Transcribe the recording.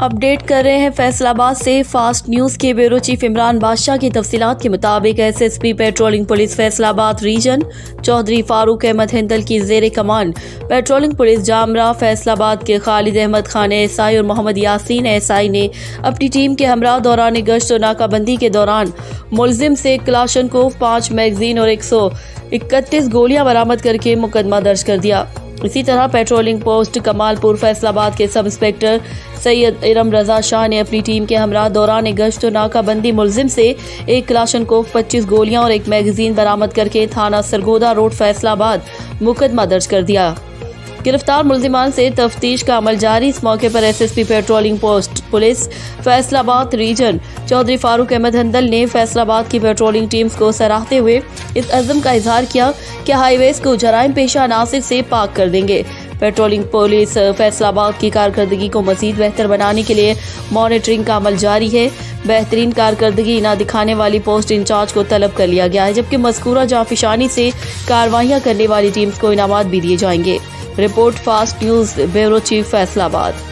Update कर रहे हैं फैसलाबाद से फास्ट न्यूज के ब्यूरो चीफ इमरान बादशाह की तफसीलात के मुताबिक SSP patrolling police Faisalabad region Chaudhry Farooq Ahmed Hindal की जेर कमान पेट्रोलिंग पुलिस जामरा फैसलाबाद के खालिद अहमद खान एसआई और मोहम्मद यासीन एसआई ने अपनी टीम के हमरा दौरान गश्त और नाकाबंदी के दौरान मुलजिम से क्लाशनकोव 5 मैगजीन और 131 गोलियां बरामद करके मुकदमा दर्ज कर दिया। इसी तरह पेट्रोलिंग पोस्ट कमालपुर फैसलाबाद के सब इंस्पेक्टर सैयद इरम रजा शाह ने अपनी टीम के हमरा दौरान गश्त और नाकाबंदी मुलजिम से 1 क्लाशनकोव 25 गोलियां और 1 मैगजीन बरामद करके थाना सरगोदा रोड फैसलाबाद मुकदमा दर्ज कर दिया। गिरफ्तार मुलजिमान से तफ्तीश का अमल जारी। इस मौके पर SSP patrolling post police Faisalabad region Chaudhry Farooq Ahmed Hindal ने फैसलाबाद की पेट्रोलिंग टीम्स को सराहते हुए इस अज़्म का इजहार किया कि हाईवेज को जराइम पेशा अनासिर से पाक कर देंगे। पेट्रोलिंग पुलिस फैसलाबाद की कारकर्दगी को मजीद बेहतर बनाने के लिए मॉनिटरिंग का अमल जारी है। बेहतरीन कारकर्दगी न दिखाने वाली पोस्ट इंचार्ज को तलब कर लिया गया है, जबकि मज़कूरा जाफिशानी से कार्रवाइयां करने वाली टीम्स को इनामात भी दिए जाएंगे। Report fast news bureau chief Faisalabad.